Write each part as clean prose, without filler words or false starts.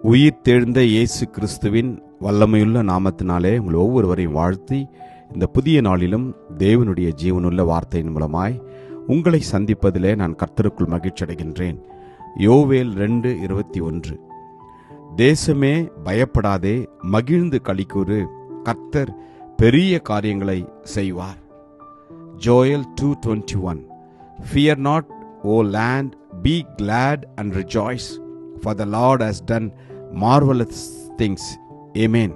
உயிர் தெழுந்த இயேசு கிறிஸ்துவின் வல்லமையுள்ள நாமத்தினாலே உங்கள் ஒவ்வொருவரையும் வாழ்த்தி இந்த புதிய நாளிலும் தேவனுடைய ஜீவனுள்ள வார்த்தையின் மூலமாய் உங்களை சந்திப்பதிலே நான் கர்த்தருக்குள் மகிழ்ச்சி அடைகின்றேன். யோவேல் 2:21. தேசமே பயப்படாதே, மகிழ்ந்து களிக்கூறு, கர்த்தர் பெரிய காரியங்களை செய்வார். Joel 2:21. Fear not, O land, be glad and rejoice, for the Lord has done marvelous things. Amen.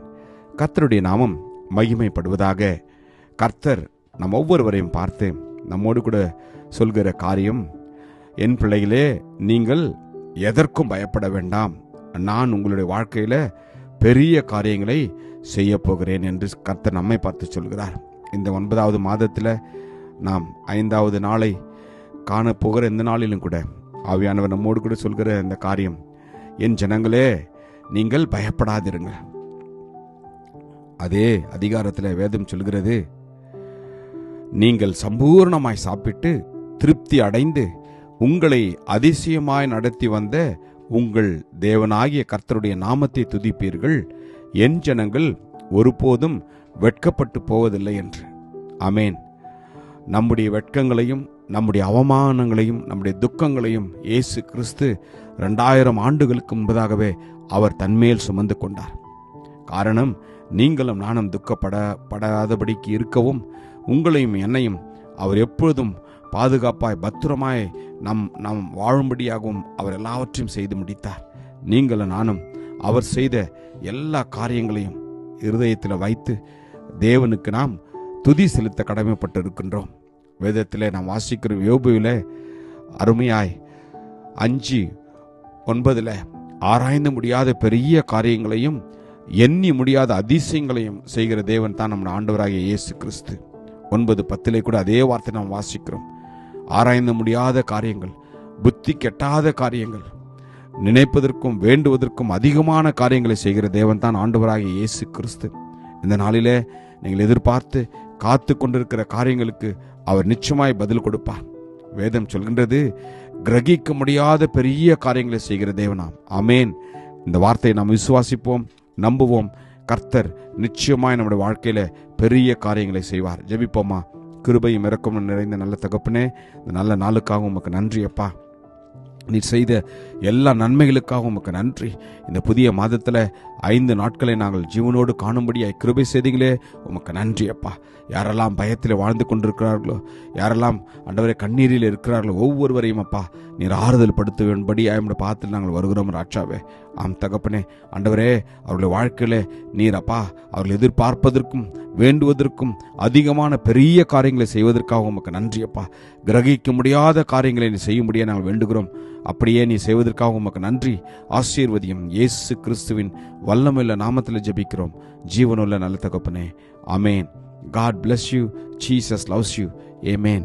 கர்த்தருடைய நாமம் மகிமைப்படுவதாக. கர்த்தர் நம் ஒவ்வொருவரையும் பார்த்து நம்மோடு கூட சொல்கிற காரியம், என் பிள்ளைகளே, நீங்கள் எதற்கும் பயப்பட வேண்டாம், நான் உங்களுடைய வாழ்க்கையில பெரிய காரியங்களை செய்ய போகிறேன் என்று கர்த்தர் நம்மை பார்த்து சொல்கிறார். இந்த 9வது மாதத்தில் நாம் 5வது நாளை காணப்போகிற இந்த நாளிலும் கூட ஆவியானவர் நம்மோடு கூட சொல்கிற இந்த காரியம், என் ஜனங்களே, நீங்கள் பயப்படாதிருங்கள். அதே அதிகாரத்தில் வேதம் சொல்கிறது, நீங்கள் சம்பூர்ணமாய் சாப்பிட்டு திருப்தி அடைந்து உங்களை அதிசயமாய் நடத்தி வந்த உங்கள் தேவனாகிய கர்த்தருடைய நாமத்தை துதிப்பீர்கள், என் ஜனங்கள் ஒருபோதும் வெட்கப்பட்டு போவதில்லை என்று. ஆமேன். நம்முடைய வெட்கங்களையும் நம்முடைய அவமானங்களையும் நம்முடைய துக்கங்களையும் இயேசு கிறிஸ்து 2000 ஆண்டுகளுக்கு முன்பதாகவே அவர் தன்மேல் சுமந்து கொண்டார். காரணம், நீங்களும் நானும் துக்கப்படாதபடிக்கு இருக்கவும், உங்களையும் என்னையும் அவர் எப்பொழுதும் பாதுகாப்பாய் பத்திரமாய் நாம் வாழும்படியாகவும் அவர் எல்லாவற்றையும் செய்து முடித்தார். நீங்களும் நானும் அவர் செய்த எல்லா காரியங்களையும் இருதயத்தில் வைத்து தேவனுக்கு நாம் துதி செலுத்த கடமைப்பட்டு இருக்கின்றோம். வேதத்தில் நாம் வாசிக்கிற யோபுவிலே அருமையாய் 5:9 ஆராய்ந்து முடியாத பெரிய காரியங்களையும் எண்ணி முடியாத அதிசயங்களையும் செய்கிற தேவன் தான் நம்முடைய ஆண்டவராகிய இயேசு கிறிஸ்து. 9:10 கூட அதே வார்த்தை நாம் வாசிக்கிறோம். ஆராய்ந்து முடியாத காரியங்கள், புத்தி கெட்டாத காரியங்கள், நினைப்பதற்கும் வேண்டுவதற்கும் அதிகமான காரியங்களை செய்கிற தேவன் தான் ஆண்டவராகிய இயேசு கிறிஸ்து. இந்த நாளிலே நீங்கள் எதிர்பார்த்து காத்து கொண்டிருக்கிற காரியங்களுக்கு அவர் நிச்சயமாய் பதில் கொடுப்பார். வேதம் சொல்கின்றது, கிரகிக்க முடியாத பெரிய காரியங்களை செய்கிற தேவனாம். ஆமேன். இந்த வார்த்தையை நாம் விசுவாசிப்போம், நம்புவோம். கர்த்தர் நிச்சயமாய் நம்முடைய வாழ்க்கையில பெரிய காரியங்களை செய்வார். ஜெபிப்போமா. கிருபையும் இரக்கமும் நிறைந்த நல்ல தகப்பனே, இந்த நல்ல நாளுக்காக உமக்கு நன்றி அப்பா. நீர் செய்த எல்லா நன்மைகளுக்காக உமக்கு நன்றி. இந்த புதிய மாதத்தில் 5 நாட்களை நாங்கள் ஜீவனோடு காணும்படியாய் கிருபை செய்தீங்களே, உமக்கு நன்றி அப்பா. யாரெல்லாம் பயத்தில் வாழ்ந்து கொண்டிருக்கிறார்களோ, யாரெல்லாம் ஆண்டவரே கண்ணீரில் இருக்கிறார்களோ, ஒவ்வொருவரையும் அப்பா நீர் ஆறுதல் படுத்தும்படி நம்முடைய பாத்தில் நாங்கள் வருகிறோம் ராஜாவே. ஆம் தகப்பனே, ஆண்டவரே, அவருடைய வாழ்க்கையில நீர் அப்பா அவர்கள் எதிர்பார்ப்பதற்கும் வேண்டுவதற்கும் அதிகமான பெரிய காரியங்களை செய்வதற்காக உமக்கு நன்றி அப்பா. கிரகிக்க முடியாத காரியங்களை நீ செய்யும்படியே நாங்கள் வேண்டுகிறோம். அப்படியே நீ செய்வதற்காக உமக்கு நன்றி. ஆசீர்வதியும் இயேசு கிறிஸ்துவின் வல்லமையுள்ள நாமத்தில் ஜெபிக்கிறோம் ஜீவனுள்ள நல்ல தகப்பனே. ஆமேன். God bless you. Jesus loves you. Amen.